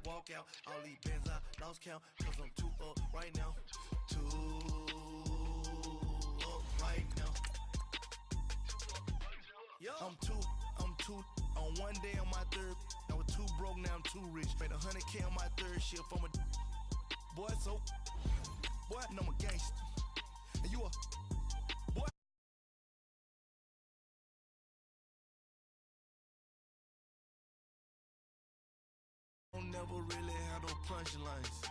walk out, all these bands I lost count, cause I'm too up right now. Too up right now. I'm too on one day on my third. I was too broke, now I'm too rich. Made 100K on my third shift from a boy, so boy, I know I'm a gangster. And you a boy. Don't never really have no punchlines.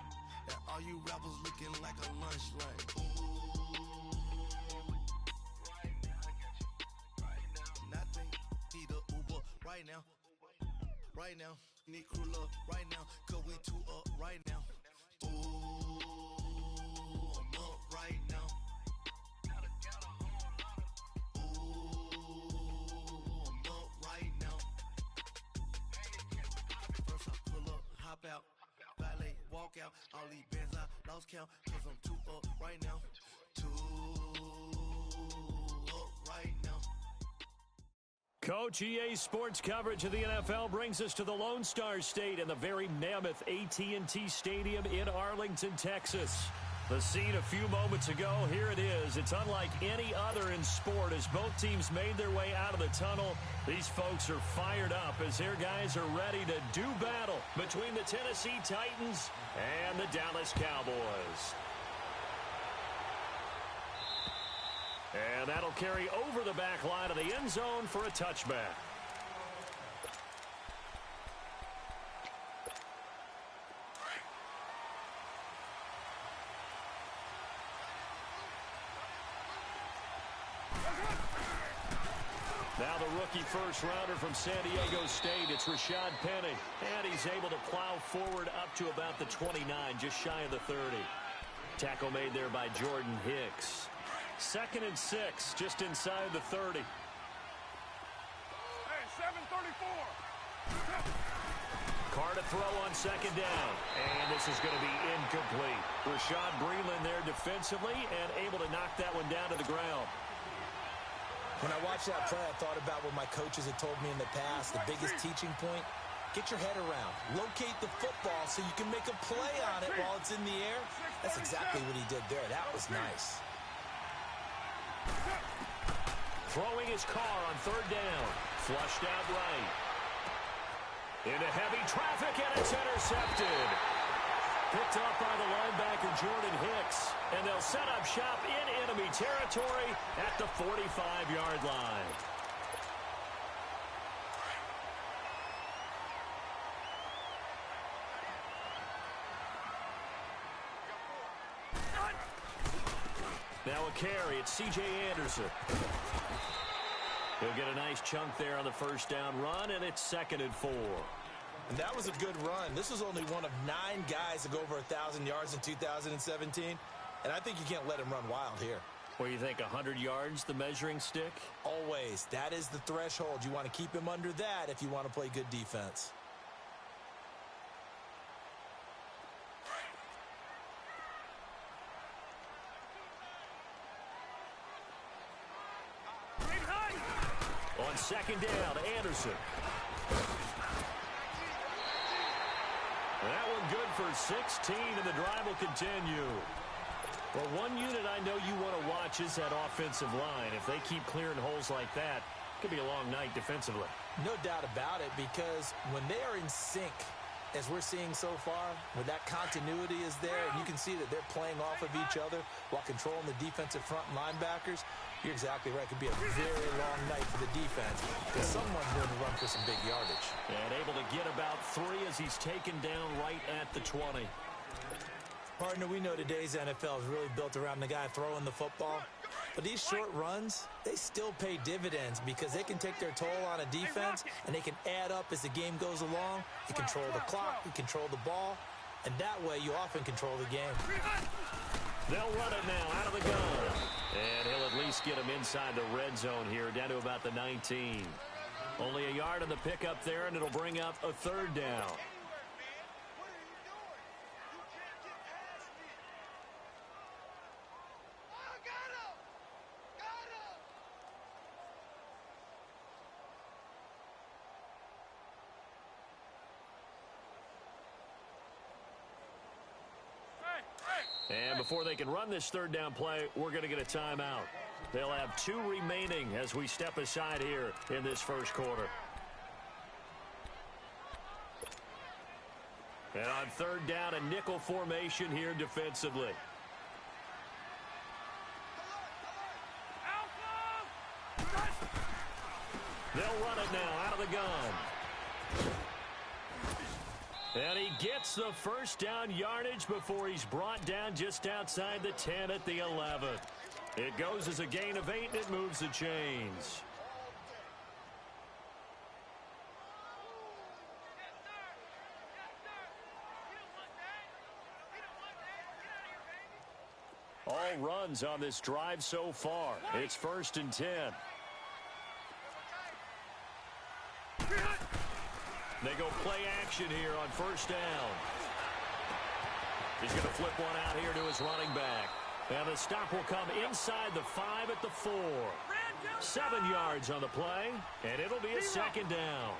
And all you rappers looking like a lunch line. Ooh, right now, I got you. Right now, nothing. Need a Uber right now. Right now, need crew love right now, cause we too up right now. Ooh, I'm up right now. Ooh, I'm up right now. First I pull up, hop out, valet, walk out, all these bands I lost count, cause I'm too up right now. Too up right now. Coach, EA Sports coverage of the NFL brings us to the Lone Star State and the very mammoth AT&T Stadium in Arlington, Texas. The scene a few moments ago, here it is. It's unlike any other in sport as both teams made their way out of the tunnel. These folks are fired up as their guys are ready to do battle between the Tennessee Titans and the Dallas Cowboys. And that'll carry over the back line of the end zone for a touchback. Now the rookie first-rounder from San Diego State, it's Rashad Penny. And he's able to plow forward up to about the 29, just shy of the 30. Tackle made there by Jordan Hicks. 2nd and 6, just inside the 30. Hey, 7:34. Carr to throw on 2nd down. And this is going to be incomplete. Rashad Breeland there defensively and able to knock that one down to the ground. When I watched that play, I thought about what my coaches had told me in the past. The biggest teaching point, get your head around. Locate the football so you can make a play on it while it's in the air. That's exactly what he did there. That was nice. Throwing his Carr on 3rd down. Flushed out right. Into heavy traffic, and it's intercepted. Picked off by the linebacker, Jordan Hicks. And they'll set up shop in enemy territory at the 45-yard line. Now a carry, it's C.J. Anderson. He'll get a nice chunk there on the first down run, and it's 2nd and 4. And that was a good run. This was only one of 9 guys to go over 1,000 yards in 2017. And I think you can't let him run wild here. Well, you think 100 yards, the measuring stick? Always. That is the threshold. You want to keep him under that if you want to play good defense. On 2nd down, Anderson. That one good for 16, and the drive will continue. Well, one unit I know you want to watch is that offensive line. If they keep clearing holes like that, it could be a long night defensively. No doubt about it, because when they are in sync, as we're seeing so far, when that continuity is there, and you can see that they're playing off of each other while controlling the defensive front linebackers, you're exactly right. It could be a very long night for the defense because someone's going to run for some big yardage. And able to get about 3 as he's taken down right at the 20. Partner, we know today's NFL is really built around the guy throwing the football. But these short runs, they still pay dividends because they can take their toll on a defense and they can add up as the game goes along. You control the clock, you control the ball, and that way you often control the game. They'll run it now out of the gun. And he'll at least get him inside the red zone here, down to about the 19. Only a yard on the pickup there, and it'll bring up a 3rd down. And before they can run this third down play, we're going to get a timeout. They'll have 2 remaining as we step aside here in this first quarter. And on third down, a nickel formation here defensively. They'll run it now out of the gun. And he gets the first down yardage before he's brought down just outside the 10 at the 11. It goes as a gain of 8, and it moves the chains. All runs on this drive so far. It's 1st and 10. They go play action here on 1st down. He's going to flip one out here to his running back. And the stop will come inside the 5 at the 4. 7 yards on the play, and it'll be a 2nd down.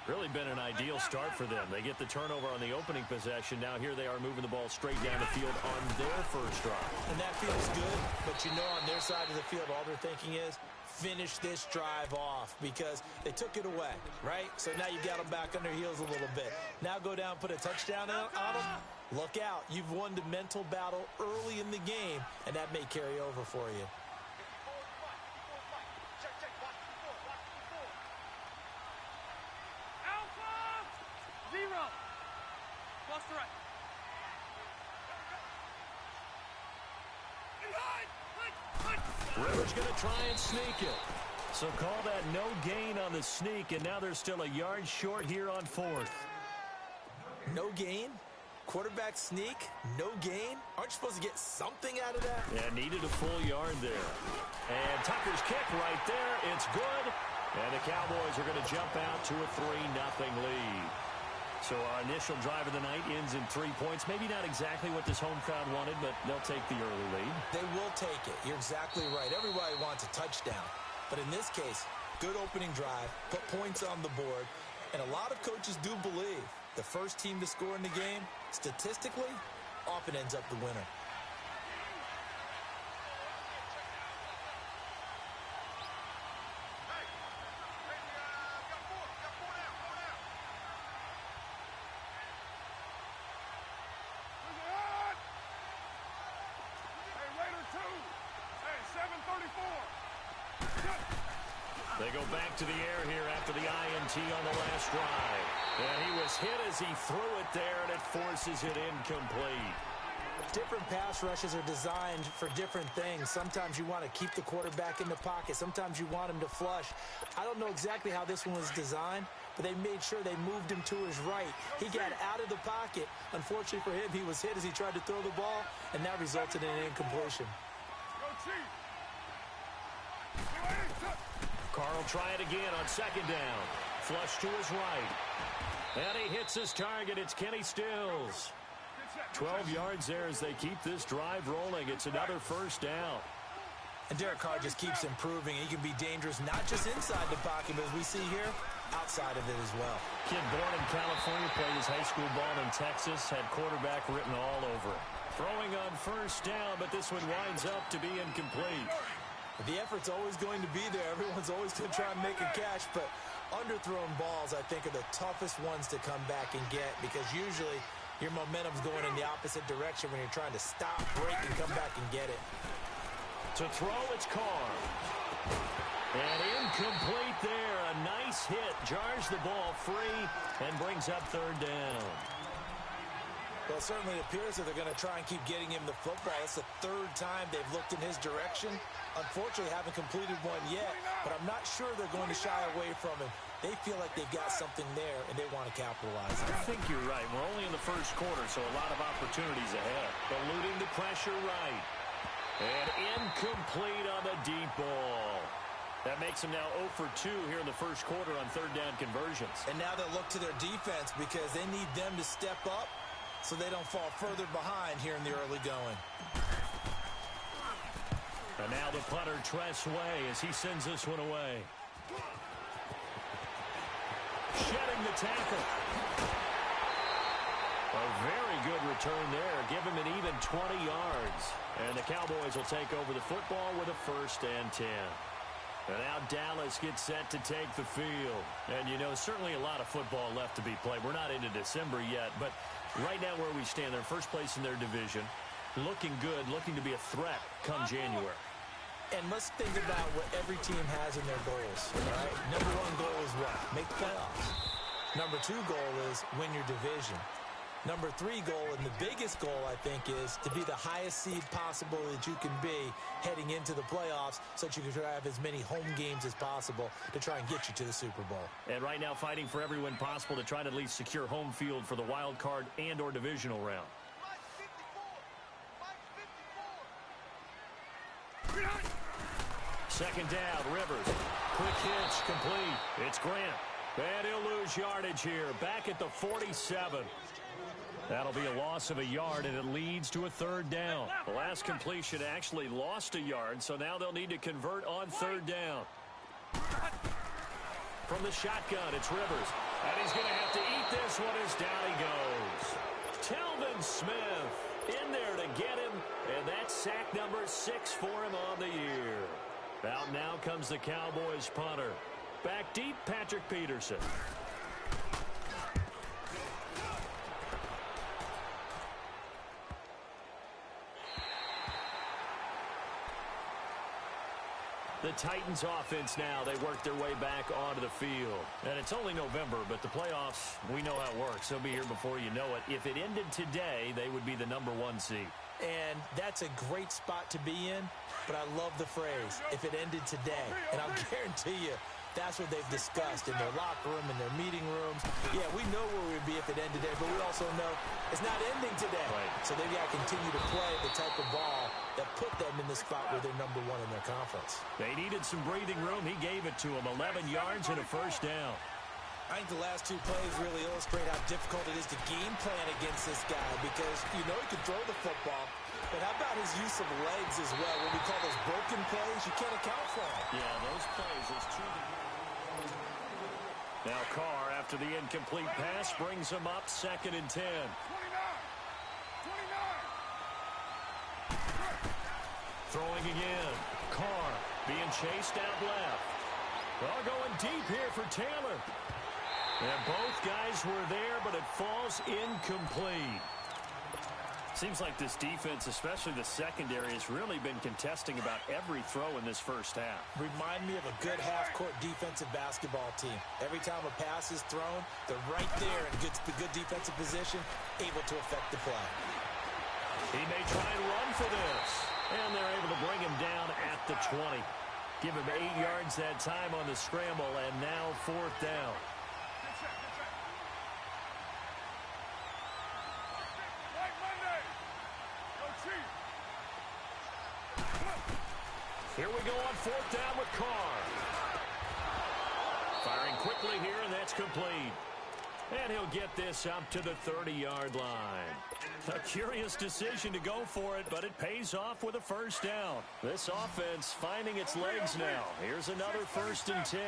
Really been an ideal start for them. They get the turnover on the opening possession. Now here they are moving the ball straight down the field on their first drive. And that feels good, but you know on their side of the field, all they're thinking is, finish this drive off because they took it away, right? So now you've got them back on their heels a little bit. Now go down, put a touchdown on them. Look out. You've won the mental battle early in the game, and that may carry over for you. Rivers going to try and sneak it. So call that no gain on the sneak, and now they're still a yard short here on 4th. No gain? Quarterback sneak? No gain? Aren't you supposed to get something out of that? Yeah, needed a full yard there. And Tucker's kick right there. It's good. And the Cowboys are going to jump out to a 3-0 lead. So our initial drive of the night ends in 3 points. Maybe not exactly what this home crowd wanted, but they'll take the early lead. They will take it. You're exactly right. Everybody wants a touchdown. But in this case, good opening drive, put points on the board, and a lot of coaches do believe the first team to score in the game, statistically, often ends up the winner. They go back to the air here after the INT on the last drive. And he was hit as he threw it there, and it forces it incomplete. Different pass rushes are designed for different things. Sometimes you want to keep the quarterback in the pocket. Sometimes you want him to flush. I don't know exactly how this one was designed, but they made sure they moved him to his right. He got out of the pocket. Unfortunately for him, he was hit as he tried to throw the ball, and that resulted in an incompletion. Carl try it again on 2nd down. Flush to his right. And he hits his target. It's Kenny Stills. 12 yards there as they keep this drive rolling. It's another 1st down. And Derek Carr just keeps improving. He can be dangerous not just inside the pocket, but as we see here, outside of it as well. Kid born in California, played his high school ball in Texas, had quarterback written all over it. Throwing on 1st down, but this one winds up to be incomplete. The effort's always going to be there. Everyone's always going to try and make a catch, but underthrown balls, I think, are the toughest ones to come back and get because usually your momentum's going in the opposite direction when you're trying to stop, break, and come back and get it. To throw, it's Carr. And incomplete there. A nice hit. Jars the ball free and brings up 3rd down. Well, it certainly appears that they're going to try and keep getting him the football. It's the 3rd time they've looked in his direction. Unfortunately, haven't completed one yet, but I'm not sure they're going to shy away from him. They feel like they've got something there, and they want to capitalize on it. I think you're right. We're only in the 1st quarter, so a lot of opportunities ahead. Eluding the pressure right. And incomplete on the deep ball. That makes them now 0 for 2 here in the 1st quarter on 3rd down conversions. And now they'll look to their defense because they need them to step up so they don't fall further behind here in the early going. And now the punter, Tress Way, as he sends this one away. Shedding the tackle. A very good return there. Give him an even 20 yards. And the Cowboys will take over the football with a 1st and 10. And now Dallas gets set to take the field. And, you know, certainly a lot of football left to be played. We're not into December yet, but right now where we stand, they're first place in their division. Looking good, looking to be a threat come January. And let's think about what every team has in their goals, all right? Number 1 goal is what? Make the playoffs. Number 2 goal is win your division. Number 3 goal, and the biggest goal, I think, is to be the highest seed possible that you can be heading into the playoffs so that you can have as many home games as possible to try and get you to the Super Bowl. And right now fighting for every win possible to try to at least secure home field for the wild card and or divisional round. Second down, Rivers. Quick hitch, complete. It's Grant. And he'll lose yardage here. Back at the 47. That'll be a loss of a yard, and it leads to a 3rd down. The last completion actually lost a yard, so now they'll need to convert on 3rd down. From the shotgun, it's Rivers. And he's going to have to eat this one as down he goes. Telvin Smith in there to get him, and that's sack number 6 for him on the year. Out now comes the Cowboys punter. Back deep, Patrick Peterson. The Titans offense now, they work their way back onto the field. And it's only November, but the playoffs, we know how it works. They'll be here before you know it. If it ended today, they would be the number 1 seed. And that's a great spot to be in, but I love the phrase, if it ended today. And I'll guarantee you, that's what they've discussed in their locker room, in their meeting rooms. Yeah, we know where we'd be if it ended today, but we also know it's not ending today. Right. So they've got to continue to play the type of ball that put them in the spot where they're number 1 in their conference. They needed some breathing room. He gave it to them. 11 yards and a 1st down. I think the last 2 plays really illustrate how difficult it is to game plan against this guy because you know he can throw the football, but how about his use of legs as well? What we call those broken plays, you can't account for them. Yeah, those plays, those 2. Now Carr, after the incomplete pass, brings him up 2nd and 10. 29. Throwing again. Carr being chased out left. Well, going deep here for Taylor. And both guys were there, but it falls incomplete. Seems like this defense, especially the secondary, has really been contesting about every throw in this first half. Remind me of a good half-court defensive basketball team. Every time a pass is thrown, they're right there in good defensive position, able to affect the play. He may try and run for this. And they're able to bring him down at the 20. Give him 8 yards that time on the scramble, and now 4th down. Here we go on 4th down with Carr. Firing quickly here, and that's complete. And he'll get this up to the 30-yard line. A curious decision to go for it, but it pays off with a 1st down. This offense finding its legs now. Here's another 1st and 10.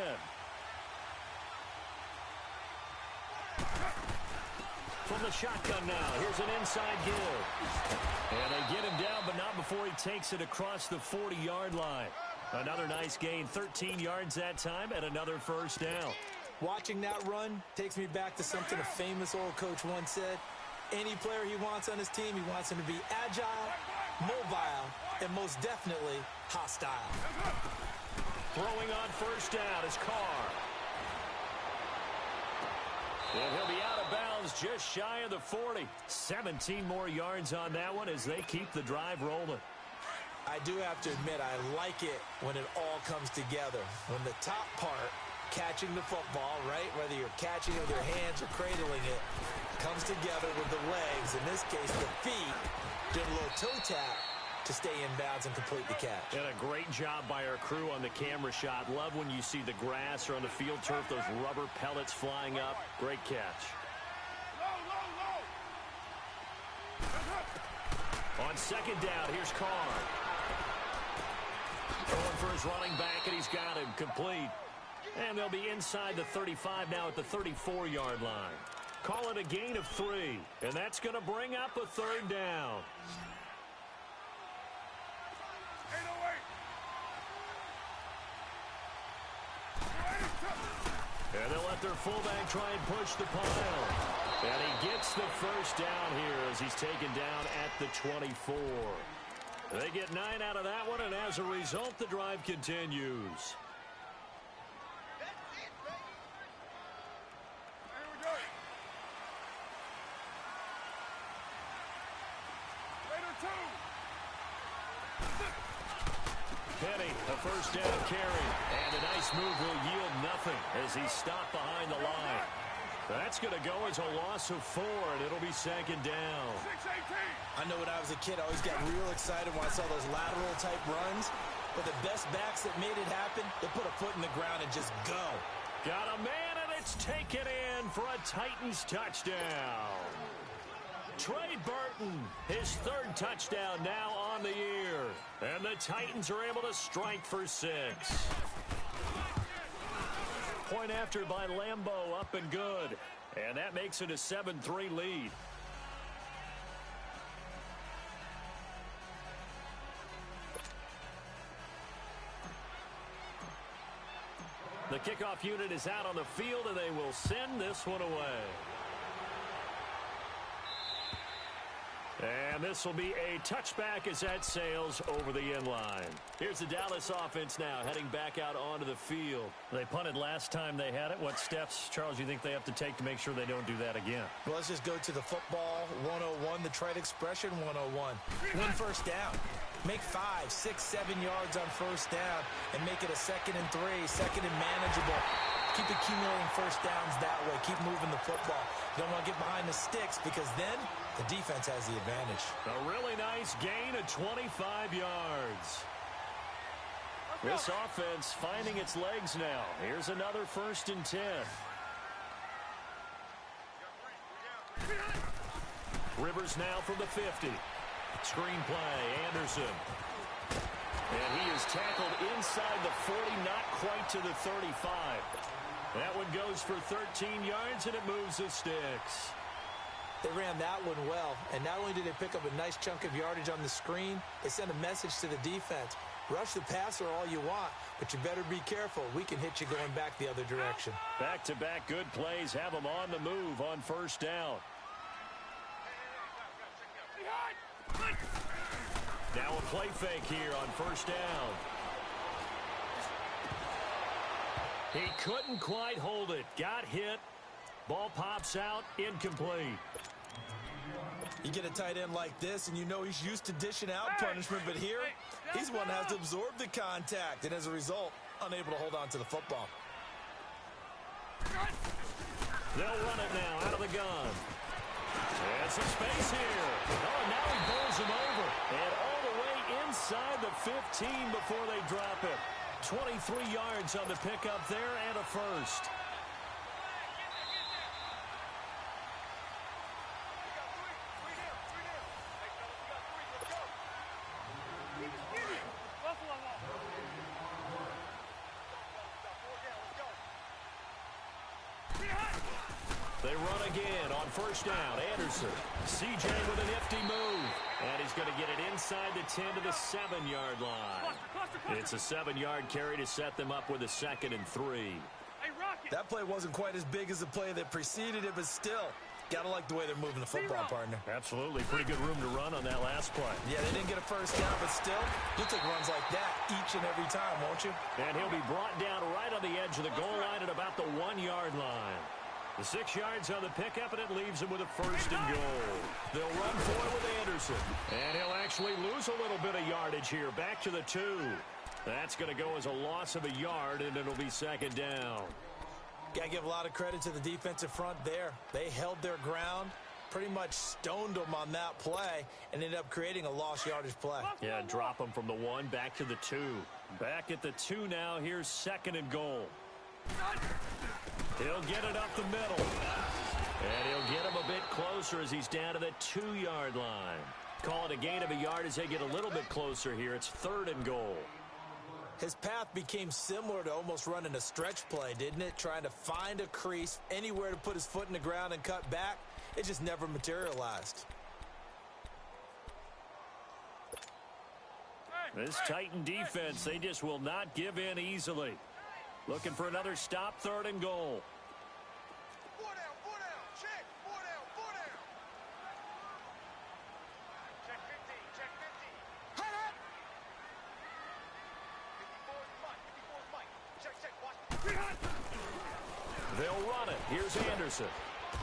From the shotgun now, here's an inside give. And they get him down, but not before he takes it across the 40-yard line. Another nice gain, 13 yards that time, and another 1st down. Watching that run takes me back to something a famous old coach once said. Any player he wants on his team, he wants him to be agile, mobile, and most definitely hostile. Throwing on 1st down is Carr. And he'll be out of bounds just shy of the 40. 17 more yards on that one as they keep the drive rolling. I do have to admit, I like it when it all comes together. When the top part, catching the football, right, whether you're catching it with your hands or cradling it, comes together with the legs, in this case the feet, doing a little toe tap to stay in bounds and complete the catch. And a great job by our crew on the camera shot. Love when you see the grass or on the field turf, those rubber pellets flying up. Great catch. On 2nd down, here's Carr. Going for his running back, and he's got him complete. And they'll be inside the 35 now at the 34-yard line. Call it a gain of 3, and that's going to bring up a 3rd down. And they'll let their fullback try and push the pile. And he gets the first down here as he's taken down at the 24. They get 9 out of that one, and as a result, the drive continues. Penny, a first down carry, and a nice move will yield nothing as he's stopped behind the line. That's going to go as a loss of 4, and it'll be second down. I know when I was a kid, I always got real excited when I saw those lateral-type runs. But the best backs that made it happen, they put a foot in the ground and just go. Got a man, and it's taken in for a Titans touchdown. Trey Burton, his 3rd touchdown now on the year. And the Titans are able to strike for 6. Point after by Lambeau, up and good. And that makes it a 7-3 lead. The kickoff unit is out on the field, and they will send this one away. And this will be a touchback as that sails over the end line. Here's the Dallas offense now heading back out onto the field. They punted last time they had it. What steps, Charles, you think they have to take to make sure they don't do that again? Well, let's just go to the football 101, the trite expression 101. 1 first down. Make 5, 6, 7 yards on first down and make it a 2nd and 3, 2nd and manageable. Keep accumulating first downs that way. Keep moving the football. You don't want to get behind the sticks because then the defense has the advantage. A really nice gain of 25 yards. This offense finding its legs now. Here's another 1st and 10. Rivers now from the 50. Screen play, Anderson. And he is tackled inside the 40, not quite to the 35. That one goes for 13 yards, and it moves the sticks. They ran that one well, and not only did they pick up a nice chunk of yardage on the screen, they sent a message to the defense. Rush the passer all you want, but you better be careful. We can hit you going back the other direction. Back-to-back good plays have them on the move on first down. Now a play fake here on first down. He couldn't quite hold it. Got hit. Ball pops out. Incomplete. You get a tight end like this, and you know he's used to dishing out punishment, but here, he's one that has to absorb the contact, and as a result, unable to hold on to the football. They'll run it now out of the gun. And some space here. Oh, and now he bowls him over. And all the way inside the 15 before they drop it. 23 yards on the pickup there and a first. They run again on first down. Anderson. CJ with a nifty move. And he's going to get it inside the 10 to the 7-yard line. It's a 7-yard carry to set them up with a 2nd and 3. That play wasn't quite as big as the play that preceded it, but still, gotta like the way they're moving the football, partner. Absolutely. Pretty good room to run on that last play. Yeah, they didn't get a first down, but still, you'll take runs like that each and every time, won't you? And he'll be brought down right on the edge of the goal line at about the 1-yard line. The 6 yards on the pickup, and it leaves him with a 1st and goal. They'll run for it with Anderson. And he'll actually lose a little bit of yardage here. Back to the 2. That's going to go as a loss of a yard, and it'll be 2nd down. Got to give a lot of credit to the defensive front there. They held their ground, pretty much stoned them on that play, and ended up creating a lost yardage play. Yeah, drop them from the 1 back to the 2. Back at the 2 now. Here's 2nd and goal. He'll get it up the middle. And he'll get him a bit closer as he's down to the 2-yard line. Call it a gain of a yard as they get a little bit closer here. It's 3rd and goal. His path became similar to almost running a stretch play, didn't it? Trying to find a crease, anywhere to put his foot in the ground and cut back. It just never materialized. This Titan defense, they just will not give in easily. Looking for another stop, 3rd and goal. 4 down, check, 4 down, 4 down. Check 15, check 50. Hut! 54's Mike, watch. They'll run it. Here's Anderson.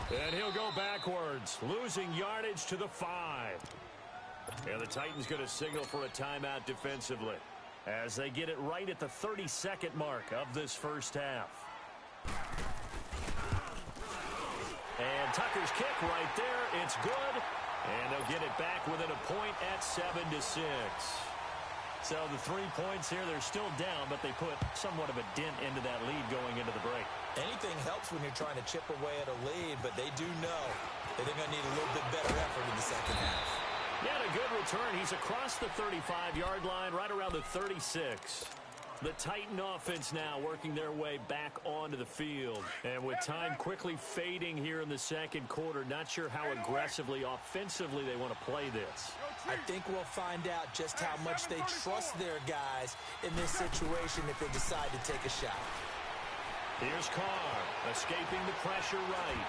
And he'll go backwards, losing yardage to the 5. And the Titans going to signal for a timeout defensively as they get it right at the 32nd mark of this first half. And Tucker's kick right there. It's good. And they'll get it back within a point at 7-6. So the 3 points here, they're still down, but they put somewhat of a dent into that lead going into the break. Anything helps when you're trying to chip away at a lead, but they do know that they're going to need a little bit better effort in the second half. Yeah, a good return. He's across the 35-yard line, right around the 36. The Titan offense now working their way back onto the field. And with time quickly fading here in the second quarter, not sure how aggressively, offensively they want to play this. I think we'll find out just how much they trust their guys in this situation if they decide to take a shot. Here's Carr, escaping the pressure right.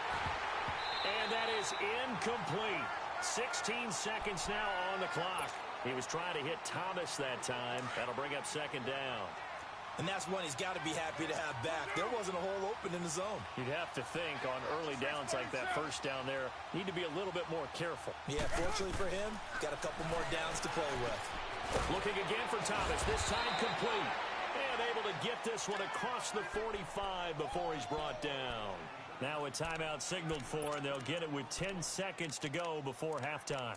And that is incomplete. 16 seconds now on the clock. He was trying to hit Thomas that time. That'll bring up 2nd down. And that's one he's got to be happy to have back. There wasn't a hole open in the zone. You'd have to think on early downs like that, first down there, need to be a little bit more careful. Yeah, fortunately for him, got a couple more downs to play with. Looking again for Thomas, this time complete. And able to get this one across the 45 before he's brought down. Now a timeout signaled for, and they'll get it with 10 seconds to go before halftime.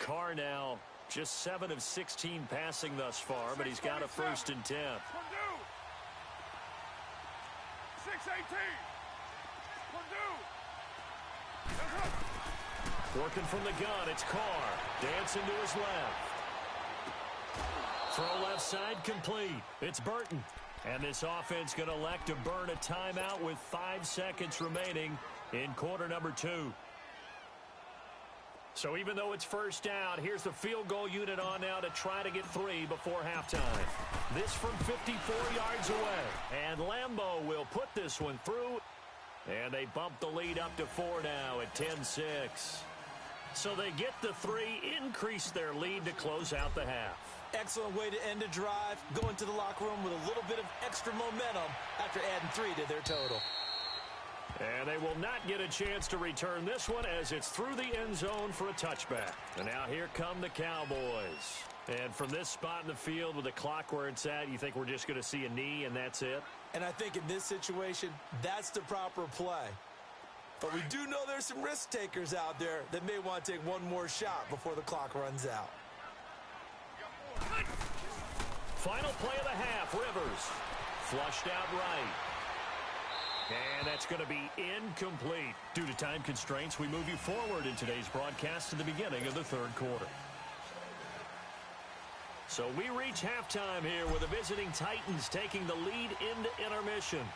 Carr now just 7 of 16 passing thus far, but he's got a 1st and 10. 6-18. Working from the gun, it's Carr. Dancing to his left. Throw left side complete. It's Burton. And this offense going to elect to burn a timeout with 5 seconds remaining in quarter number 2. So even though it's first down, here's the field goal unit on now to try to get 3 before halftime. This from 54 yards away. And Lambeau will put this one through. And they bump the lead up to 4 now at 10-6. So they get the 3, increase their lead to close out the half. Excellent way to end a drive. Go into the locker room with a little bit of extra momentum after adding 3 to their total. And they will not get a chance to return this one as it's through the end zone for a touchback. And now here come the Cowboys. And from this spot in the field with the clock where it's at, you think we're just going to see a knee and that's it? And I think in this situation, that's the proper play. But we do know there's some risk takers out there that may want to take one more shot before the clock runs out. Final play of the half, Rivers. Flushed out right. And that's going to be incomplete. Due to time constraints, we move you forward in today's broadcast to the beginning of the 3rd quarter. So we reach halftime here with the visiting Titans taking the lead into intermission.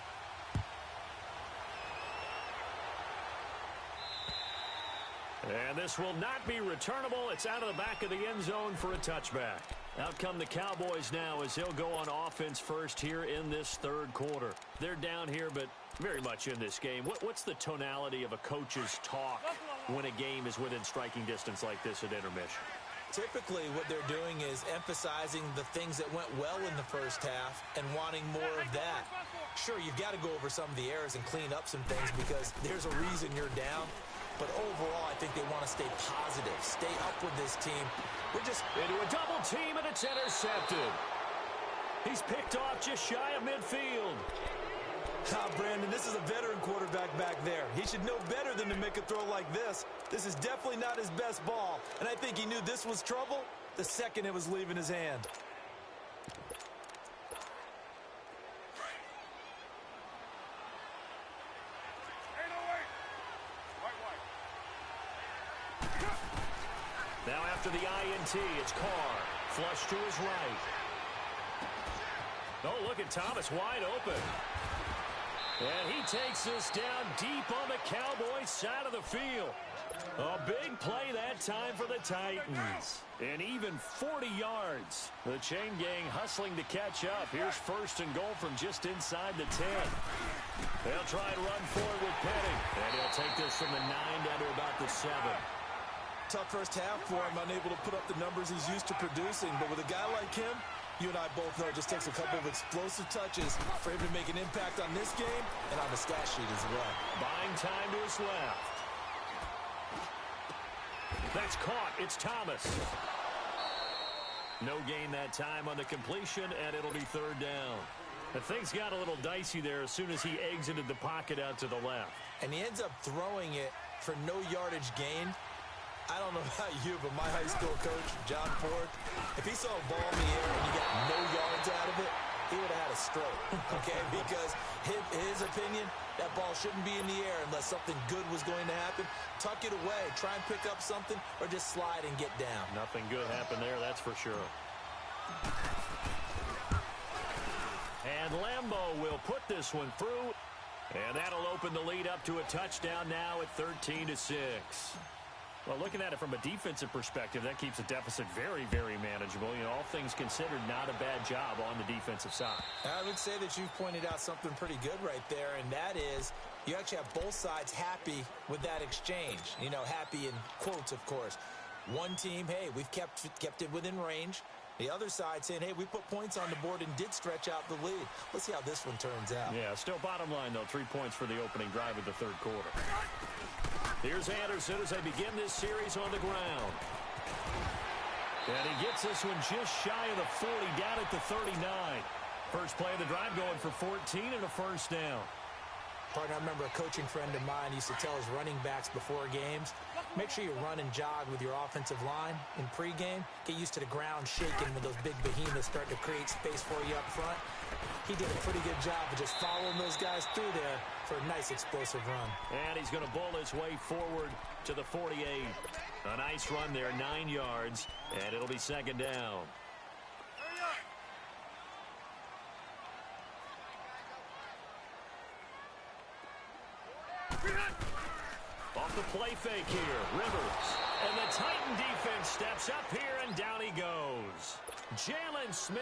And this will not be returnable. It's out of the back of the end zone for a touchback. Out come the Cowboys now as they'll go on offense first here in this 3rd quarter. They're down here, but very much in this game. What's the tonality of a coach's talk when a game is within striking distance like this at intermission? Typically, what they're doing is emphasizing the things that went well in the first half and wanting more of that. Sure, you've got to go over some of the errors and clean up some things because there's a reason you're down. But overall, I think they want to stay positive, stay up with this team. We're just into a double team, and it's intercepted. He's picked off just shy of midfield. Brandon, this is a veteran quarterback back there. He should know better than to make a throw like this. This is definitely not his best ball, and I think he knew this was trouble the second it was leaving his hand. Now after the INT, it's Carr. Flush to his right. Oh, look at Thomas wide open. And he takes this down deep on the Cowboys side of the field. A big play that time for the Titans. And even 40 yards. The chain gang hustling to catch up. Here's first and goal from just inside the 10. They'll try and run forward with Penning. And he'll take this from the 9 down to about the 7. Tough first half for him, unable to put up the numbers he's used to producing. But with a guy like him, you and I both know it just takes a couple of explosive touches for him to make an impact on this game and on the stat sheet as well. Buying time to his left. That's caught. It's Thomas. No gain that time on the completion, and it'll be third down. But things got a little dicey there as soon as he exited the pocket out to the left. And he ends up throwing it for no yardage gain. I don't know about you, but my high school coach, John Ford, if he saw a ball in the air and you got no yards out of it, he would have had a stroke, okay? Because his opinion, that ball shouldn't be in the air unless something good was going to happen. Tuck it away, try and pick up something, or just slide and get down. Nothing good happened there, that's for sure. And Lambeau will put this one through, and that'll open the lead up to a touchdown now at 13-6. Well, looking at it from a defensive perspective, that keeps the deficit very, very manageable. You know, all things considered, not a bad job on the defensive side. I would say that you've pointed out something pretty good right there, and that is you actually have both sides happy with that exchange. You know, happy in quotes, of course. One team, hey, we've kept it within range. The other side saying, hey, we put points on the board and did stretch out the lead. Let's see how this one turns out. Yeah, still bottom line, though, 3 points for the opening drive of the third quarter. Here's Anderson as they begin this series on the ground. And he gets this one just shy of the 40, down at the 39. First play of the drive going for 14 and a first down. Partner, I remember a coaching friend of mine used to tell his running backs before games, make sure you run and jog with your offensive line in pregame. Get used to the ground shaking when those big behemoths start to create space for you up front. He did a pretty good job of just following those guys through there for a nice explosive run. And he's going to bowl his way forward to the 48. A nice run there, 9 yards, and it'll be second down. Off the play fake here, Rivers. And the Titan defense steps up here, and down he goes. Jalen Smith.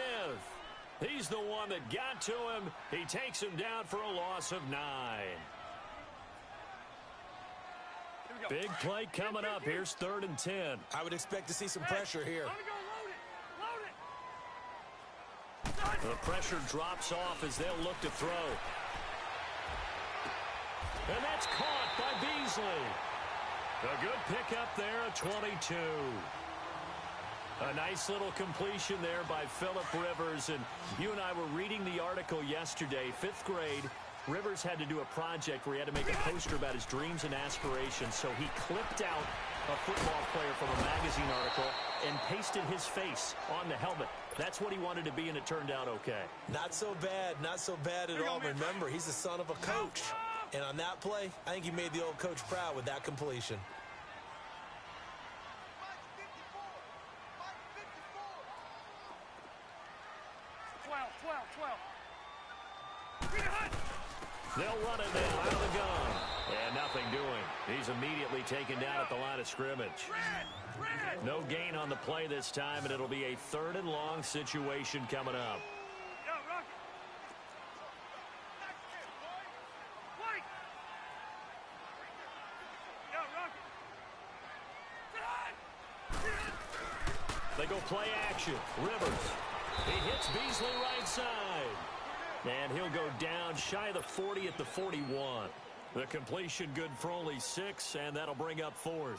He's the one that got to him. He takes him down for a loss of 9. Big play coming up. Here's 3rd and 10. I would expect to see some pressure here. The pressure drops off as they'll look to throw. And that's caught by Beasley. A good pickup there at 22. A nice little completion there by Phillip Rivers. And you and I were reading the article yesterday, 5th grade. Rivers had to do a project where he had to make a poster about his dreams and aspirations. So he clipped out a football player from a magazine article and pasted his face on the helmet. That's what he wanted to be, and it turned out okay. Not so bad at all. Remember, he's the son of a coach. And on that play, I think he made the old coach proud with that completion. They'll run it now out of the gun. And nothing doing. He's immediately taken down at the line of scrimmage. No gain on the play this time, and it'll be a 3rd and long situation coming up. They go play action. Rivers. He hits Beasley right side. And he'll go down shy of the 40 at the 41. The completion good for only 6, and that'll bring up 4th.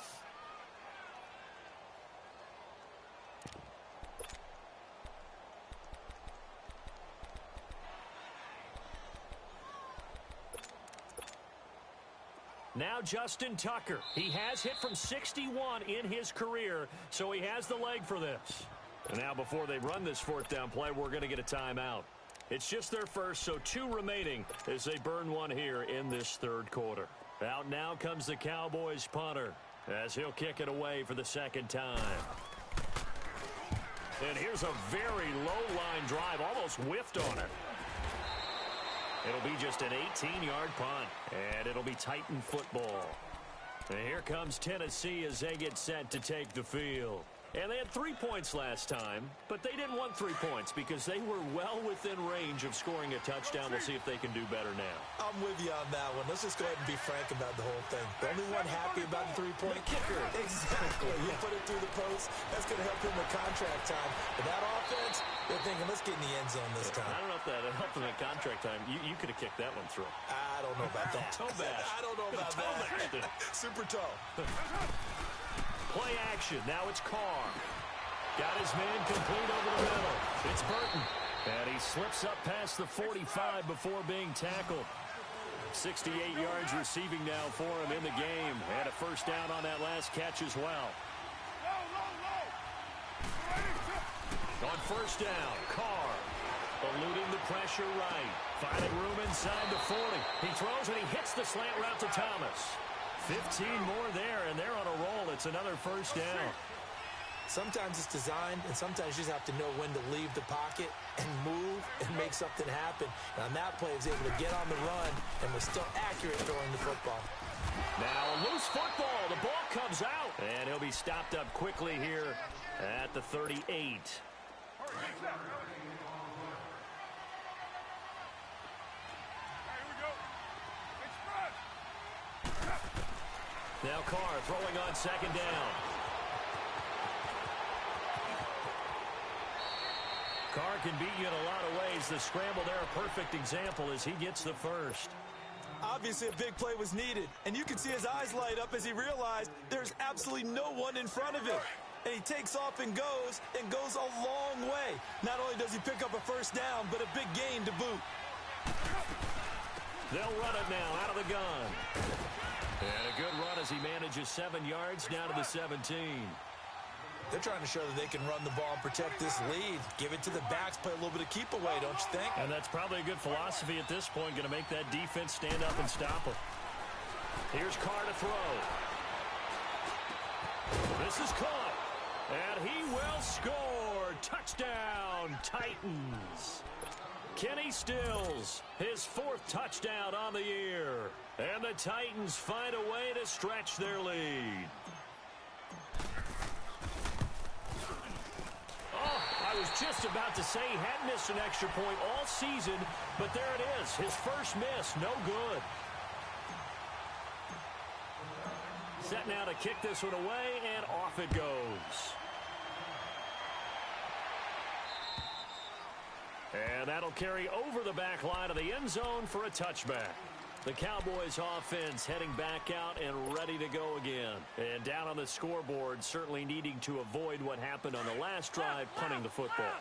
Now Justin Tucker. He has hit from 61 in his career, so he has the leg for this. And now before they run this 4th down play, we're going to get a timeout. It's just their first, so 2 remaining as they burn one here in this 3rd quarter. Out now comes the Cowboys punter as he'll kick it away for the 2nd time. And here's a very low line drive, almost whiffed on it. It'll be just an 18-yard punt, and it'll be Titan football. And here comes Tennessee as they get set to take the field. And they had 3 points last time, but they didn't want 3 points because they were well within range of scoring a touchdown. We'll see if they can do better now. I'm with you on that one. Let's just go ahead and be frank about the whole thing. The only one happy about the 3-point kicker. Exactly. You put it through the post. That's going to help him with contract time. But that offense, they're thinking, let's get in the end zone this time. I don't know if that helped him at contract time. You could have kicked that one through. I don't know about that. Toe bash. I don't know about that. Super toe. Play action. Now it's Carr. Got his man complete over the middle. It's Burton. And he slips up past the 45 before being tackled. 68 yards receiving now for him in the game. Had a first down on that last catch as well. On first down, Carr eluding the pressure right. Finding room inside the 40. He throws and he hits the slant route to Thomas. 15 more there, and they're on a roll. It's another first down. Sometimes it's designed, and sometimes you just have to know when to leave the pocket and move and make something happen. And on that play, he was able to get on the run and was still accurate throwing the football. Now a loose football. The ball comes out. And he'll be stopped up quickly here at the 38. Now Carr throwing on second down. Carr can beat you in a lot of ways. The scramble there, a perfect example as he gets the first. Obviously, a big play was needed, and you can see his eyes light up as he realized there's absolutely no one in front of him. And he takes off and goes a long way. Not only does he pick up a first down, but a big gain to boot. They'll run it now out of the gun. And a good run as he manages 7 yards down to the 17. They're trying to show that they can run the ball and protect this lead. Give it to the backs, play a little bit of keep away, don't you think? And that's probably a good philosophy at this point, going to make that defense stand up and stop him. Here's Carr to throw. This is caught. And he will score. Touchdown, Titans. Kenny Stills, his 4th touchdown on the year. And the Titans find a way to stretch their lead. Oh, I was just about to say he hadn't missed an extra point all season, but there it is. His first miss, no good. Set now to kick this one away, and off it goes. And that'll carry over the back line of the end zone for a touchback. The Cowboys offense heading back out and ready to go again. And down on the scoreboard, certainly needing to avoid what happened on the last drive, punting the football.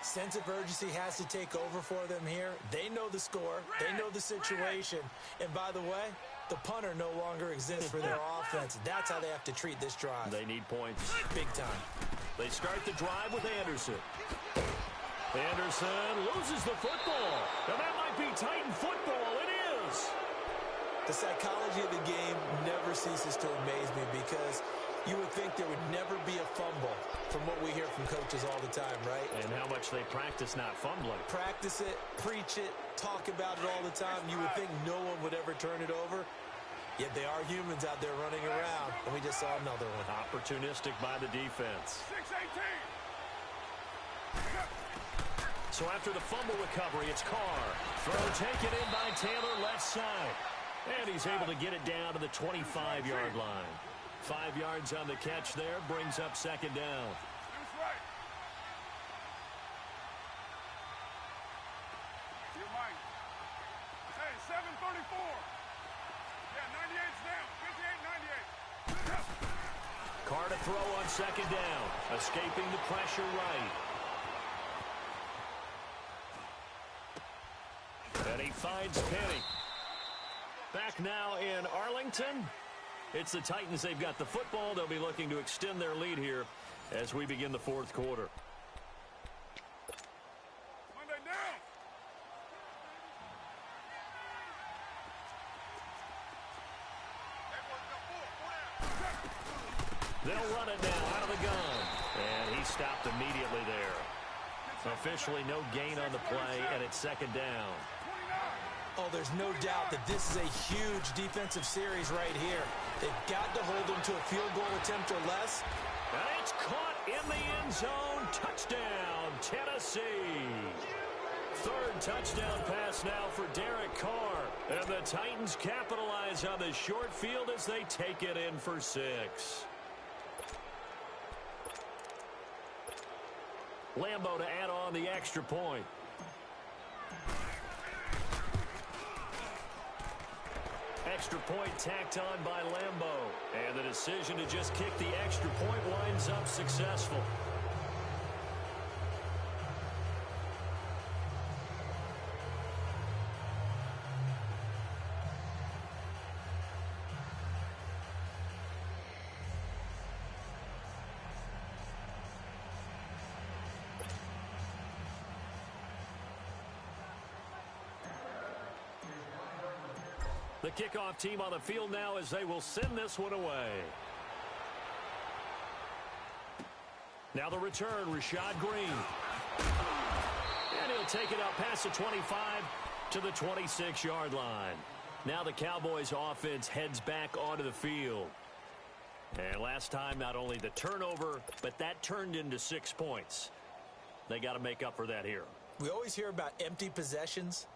Sense of urgency has to take over for them here. They know the score. They know the situation. And by the way, the punter no longer exists for their offense. That's how they have to treat this drive. They need points. Big time. They start the drive with Anderson. Anderson loses the football. And that might be Titan football. It is. The psychology of the game never ceases to amaze me because you would think there would never be a fumble from what we hear from coaches all the time, right? And how much they practice not fumbling. Practice it, preach it, talk about it all the time. You would think no one would ever turn it over. Yet they are humans out there running around, and we just saw another one. Opportunistic by the defense. 6-18. So after the fumble recovery, it's Carr. Throw taken in by Taylor, left side. And he's able to get it down to the 25-yard line. 5 yards on the catch there, brings up second down. That's right. You're mine. Hey, 7:34. Yeah, 98's down. 58-98. Carr to throw on second down. Escaping the pressure right. And he finds Penny. Back now in Arlington. It's the Titans. They've got the football. They'll be looking to extend their lead here as we begin the fourth quarter. Monday down. They'll run it now out of the gun. And he stopped immediately there. Officially no gain on the play, and it's second down. Oh, there's no doubt that this is a huge defensive series right here. They've got to hold them to a field goal attempt or less. And it's caught in the end zone. Touchdown, Tennessee. Third touchdown pass now for Derek Carr. And the Titans capitalize on the short field as they take it in for 6. Lambo to add on the extra point. Extra point tacked on by Lambo. And the decision to just kick the extra point winds up successful. The kickoff team on the field now as they will send this one away. Now the return, Rashad Green. And he'll take it up past the 25 to the 26-yard line. Now the Cowboys offense heads back onto the field. And last time, not only the turnover, but that turned into 6 points. They got to make up for that here. We always hear about empty possessions,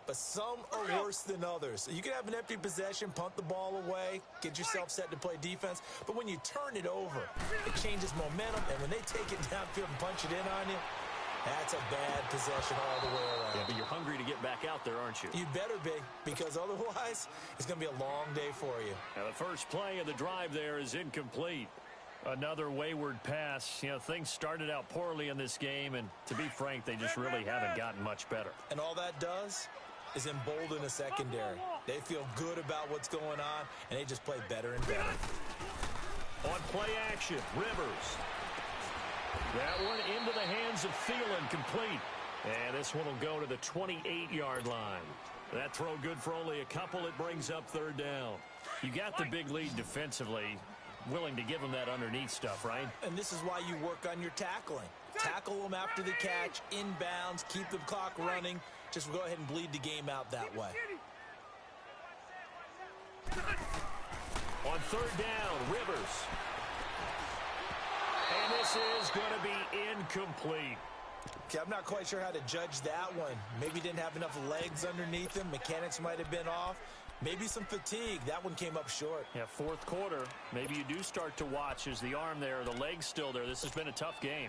but some are worse than others. You can have an empty possession, punt the ball away, get yourself set to play defense. But when you turn it over, it changes momentum. And when they take it downfield and punch it in on you, that's a bad possession all the way around. Yeah, but you're hungry to get back out there, aren't you? You better be, because otherwise it's going to be a long day for you. Now the first play of the drive there is incomplete. Another wayward pass. You know, things started out poorly in this game, and to be frank, they just really haven't gotten much better. And all that does is embolden a secondary. They feel good about what's going on, and they just play better and better. On play action, Rivers. That one into the hands of Thielen, complete. And this one will go to the 28-yard line. That throw good for only a couple. It brings up third down. You got the big lead defensively. Willing to give them that underneath stuff, right? And this is why you work on your tackling. Tackle them after the catch, inbounds, keep the clock running. Just go ahead and bleed the game out that way. On third down, Rivers. And this is going to be incomplete. Okay, I'm not quite sure how to judge that one. Maybe didn't have enough legs underneath him. Mechanics might have been off. Maybe some fatigue. That one came up short. Yeah, fourth quarter. Maybe you do start to watch as the arm there, the leg's still there. This has been a tough game.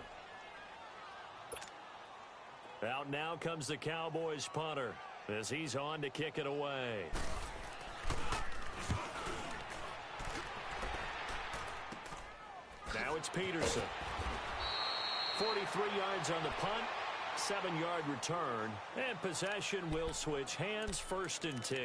Out now comes the Cowboys punter as he's on to kick it away. Now it's Peterson. 43 yards on the punt, 7-yard return, and possession will switch hands, 1st and 10.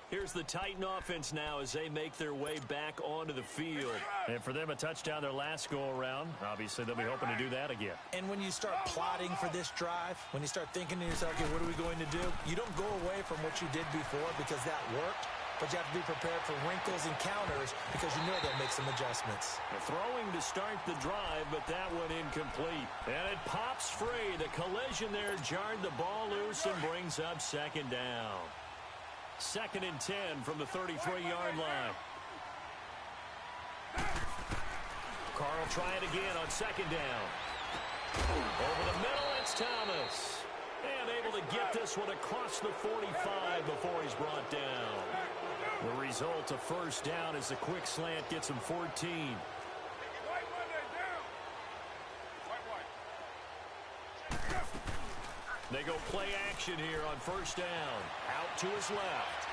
Here's the Titan offense now as they make their way back onto the field. And for them, a touchdown their last go-around. Obviously, they'll be hoping to do that again. And when you start plotting for this drive, when you start thinking to yourself, okay, what are we going to do? You don't go away from what you did before because that worked, but you have to be prepared for wrinkles and counters because you know they'll make some adjustments. Throwing to start the drive, but that one incomplete. And it pops free. The collision there jarred the ball loose and brings up 2nd down. 2nd and 10 from the 33-yard line. Carr will try it again on 2nd down. Over the middle, it's Thomas. And able to get this one across the 45 before he's brought down. The result, a 1st down as the quick slant gets him 14. They go play action here on 1st down. Out to his left.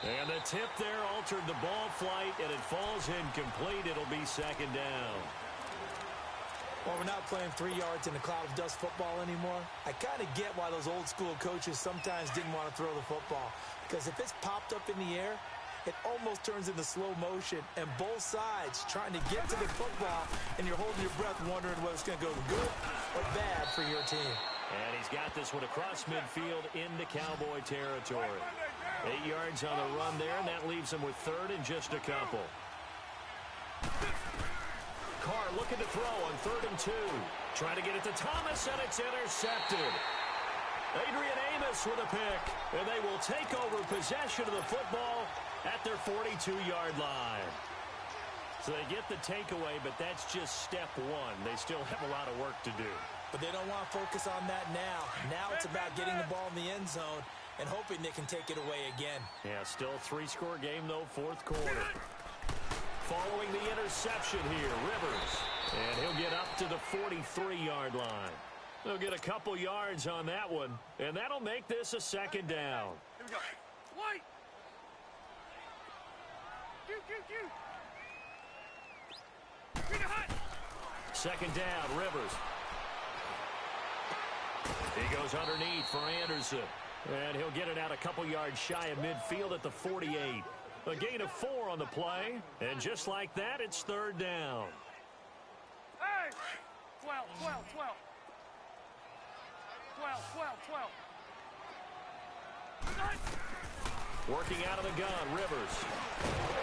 And the tip there altered the ball flight, and it falls incomplete. It'll be 2nd down. Well, we're not playing 3 yards in a cloud of dust football anymore. I kind of get why those old school coaches sometimes didn't want to throw the football. Because if it's popped up in the air, it almost turns into slow motion, and both sides trying to get to the football, and you're holding your breath wondering whether it's going to go good or bad for your team. And he's got this one across midfield into Cowboy territory. 8 yards on the run there, and that leaves him with 3rd and just a couple. Carr looking to throw on 3rd and 2. Trying to get it to Thomas, and it's intercepted. Adrian Amos with a pick, and they will take over possession of the football at their 42-yard line. So they get the takeaway, but that's just step one. They still have a lot of work to do. But they don't want to focus on that now. Now it's about getting the ball in the end zone and hoping they can take it away again. Yeah, still a 3-score game, though, fourth quarter. Following the interception here, Rivers. And he'll get up to the 43-yard line. They'll get a couple yards on that one, and that'll make this a second down. Here we go. White. Second down, Rivers. He goes underneath for Anderson. And he'll get it out a couple yards shy of midfield at the 48. A gain of 4 on the play. And just like that, it's third down. Hey! 12. Working out of the gun, Rivers.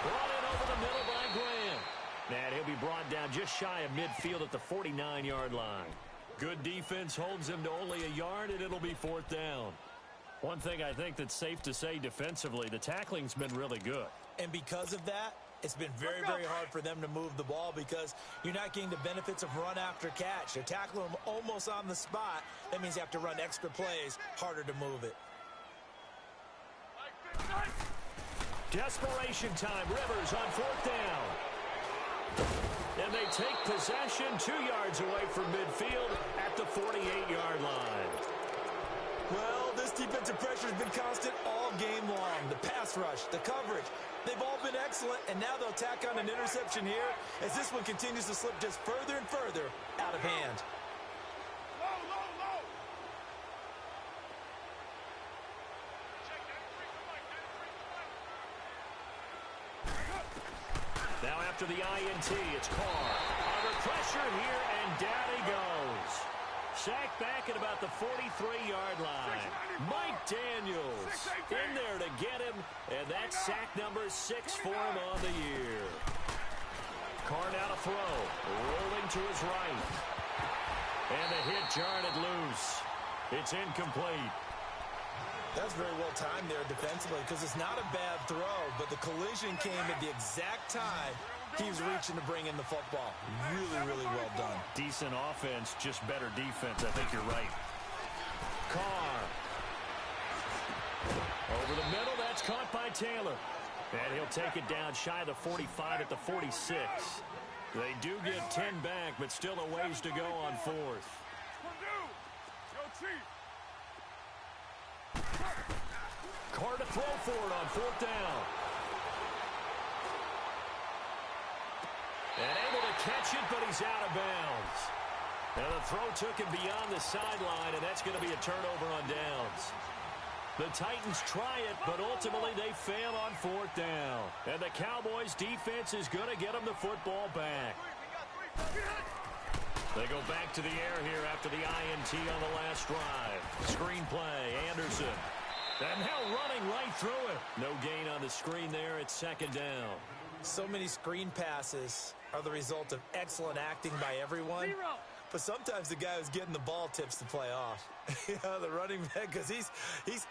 Brought in over the middle by Graham. And he'll be brought down just shy of midfield at the 49-yard line. Good defense holds him to only a yard, and it'll be fourth down. One thing I think that's safe to say defensively, the tackling's been really good. And because of that, it's been very, very hard for them to move the ball because you're not getting the benefits of run after catch. They're tackling them almost on the spot. That means you have to run extra plays, harder to move it. Desperation time. Rivers on fourth down. And they take possession 2 yards away from midfield at the 48-yard line. Well, this defensive pressure has been constant all game long. The pass rush, the coverage, they've all been excellent, and now they'll tack on an interception here as this one continues to slip just further and further out of hand. Now after the INT, it's Carr. Under pressure here, and down he goes. Sacked back at about the 43-yard line. Mike Daniels in there to get him, and that's sack number 6 for him on the year. Carr now to throw, rolling to his right. And the hit jarred it loose. It's incomplete. That's very well timed there defensively because it's not a bad throw, but the collision came at the exact time he was reaching to bring in the football. Really, really well done. Decent offense, just better defense. I think you're right. Carr. Over the middle, that's caught by Taylor. And he'll take it down shy of the 45 at the 46. They do get 10 back, but still a ways to go on fourth. Carr to throw for it on fourth down. And able to catch it, but he's out of bounds. And the throw took him beyond the sideline, and that's going to be a turnover on downs. The Titans try it, but ultimately they fail on fourth down. And the Cowboys' defense is going to get them the football back. They go back to the air here after the INT on the last drive. Screen play, Anderson. And now running right through it. No gain on the screen there. It's second down. So many screen passes are the result of excellent acting by everyone. But sometimes the guy who's getting the ball tips the play off. The running back, because he's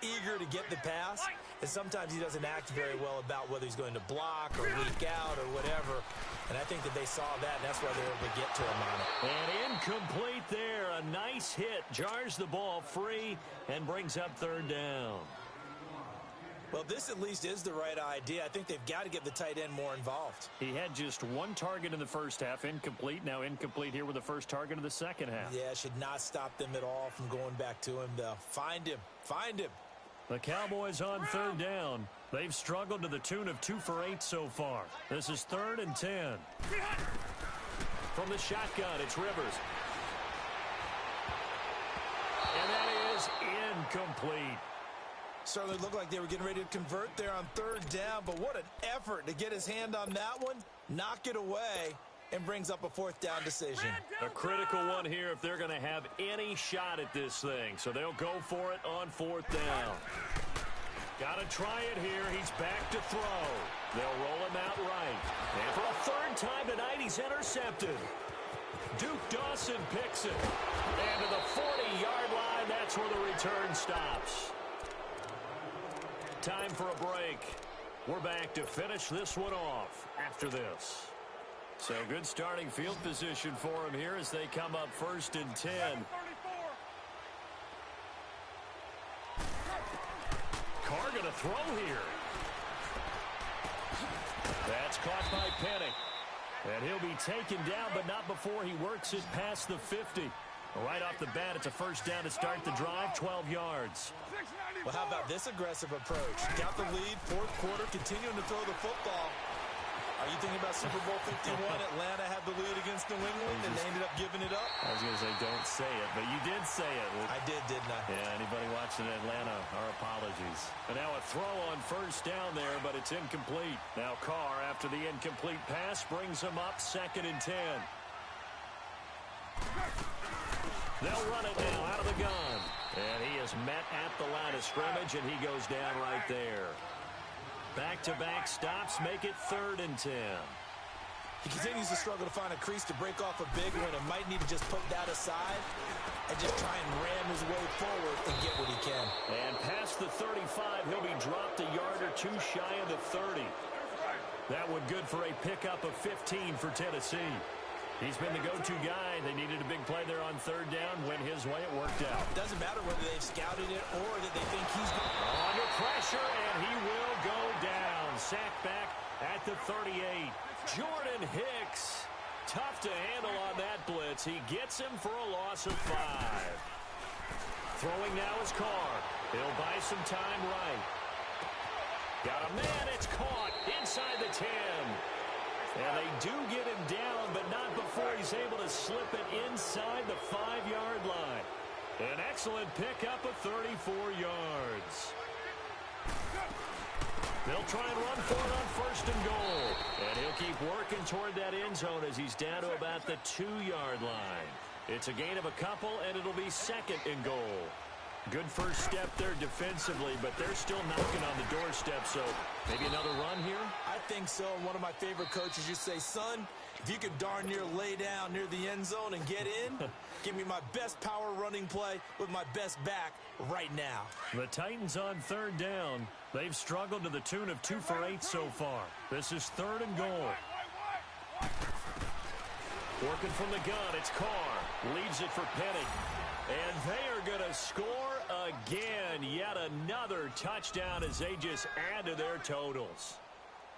eager to get the pass, and sometimes he doesn't act very well about whether he's going to block or leak out or whatever. And I think that they saw that, and that's why they were able to get to him on it. And incomplete there. A nice hit. Jars the ball free and brings up third down. Well, this at least is the right idea. I think they've got to get the tight end more involved. He had just one target in the first half, incomplete. Now incomplete here with the first target of the second half. Yeah, should not stop them at all from going back to him, though. Find him. Find him. The Cowboys on third down. They've struggled to the tune of 2 for 8 so far. This is 3rd and 10. From the shotgun, it's Rivers. And that is incomplete. Certainly looked like they were getting ready to convert there on third down, but what an effort to get his hand on that one, knock it away, and brings up a fourth down decision. A critical one here if they're going to have any shot at this thing. So they'll go for it on fourth down. Got to try it here. He's back to throw. They'll roll him out right. And for a third time tonight, he's intercepted. Duke Dawson picks it. And to the 40-yard line, that's where the return stops. Time for a break. We're back to finish this one off after this. So good starting field position for him here as they come up 1st and 10. Carr going to throw here. That's caught by Penny. And he'll be taken down, but not before he works it past the 50. Right off the bat, it's a first down to start the drive, 12 yards. Well, how about this aggressive approach? Got the lead, 4th quarter, continuing to throw the football. Are you thinking about Super Bowl 51? Atlanta had the lead against New England, and they ended up giving it up? I was going to say, don't say it, but you did say it. I did, didn't I? Yeah, anybody watching Atlanta, our apologies. And now a throw on first down there, but it's incomplete. Now Carr, after the incomplete pass, brings him up 2nd and 10. They'll run it now out of the gun. And he is met at the line of scrimmage, and he goes down right there. Back-to-back stops make it 3rd and 10. He continues to struggle to find a crease to break off a big one and might need to just put that aside and just try and ram his way forward and get what he can. And past the 35, he'll be dropped a yard or two shy of the 30. That one good for a pickup of 15 for Tennessee. He's been the go-to guy. They needed a big play there on 3rd down. Went his way. It worked out. Doesn't matter whether they've scouted it or that they think he's under pressure, and he will go down. Sacked back at the 38. Jordan Hicks. Tough to handle on that blitz. He gets him for a loss of 5. Throwing now is Carr. He'll buy some time right. Got a man. It's caught inside the 10. And they do get him down, but not before he's able to slip it inside the 5-yard line. An excellent pickup of 34 yards. They'll try and run for it on 1st and goal. And he'll keep working toward that end zone as he's down to about the 2-yard line. It's a gain of a couple, and it'll be 2nd and goal. Good first step there defensively, but they're still knocking on the doorstep, so maybe another run here? I think so. And one of my favorite coaches used to say, son, if you can darn near lay down near the end zone and get in, give me my best power running play with my best back right now. The Titans on 3rd down. They've struggled to the tune of 2 for 8 so far. This is 3rd and goal. Working from the gun, it's Carr. Leaves it for Penny. And they are going to score again. Yet another touchdown as they just add to their totals.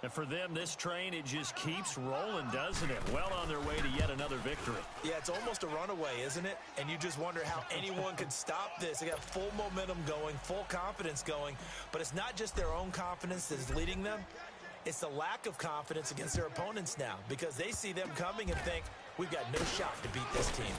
And for them, this train, it just keeps rolling, doesn't it? Well on their way to yet another victory. Yeah, it's almost a runaway, isn't it? And you just wonder how anyone could stop this. They got full momentum going, full confidence going. But it's not just their own confidence that is leading them. It's the lack of confidence against their opponents now because they see them coming and think, we've got no shot to beat this team.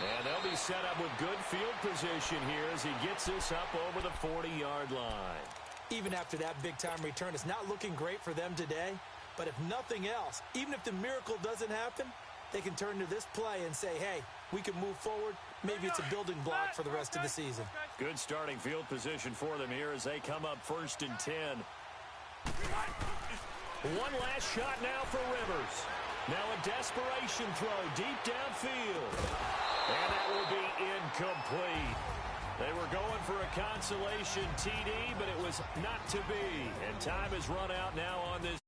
And they'll be set up with good field position here as he gets this up over the 40-yard line. Even after that big-time return, it's not looking great for them today. But if nothing else, even if the miracle doesn't happen, they can turn to this play and say, hey, we can move forward. Maybe it's a building block for the rest of the season. Good starting field position for them here as they come up 1st and 10. One last shot now for Rivers. Now a desperation throw deep downfield. And that will be incomplete. They were going for a consolation TD, but it was not to be. And time is run out now on this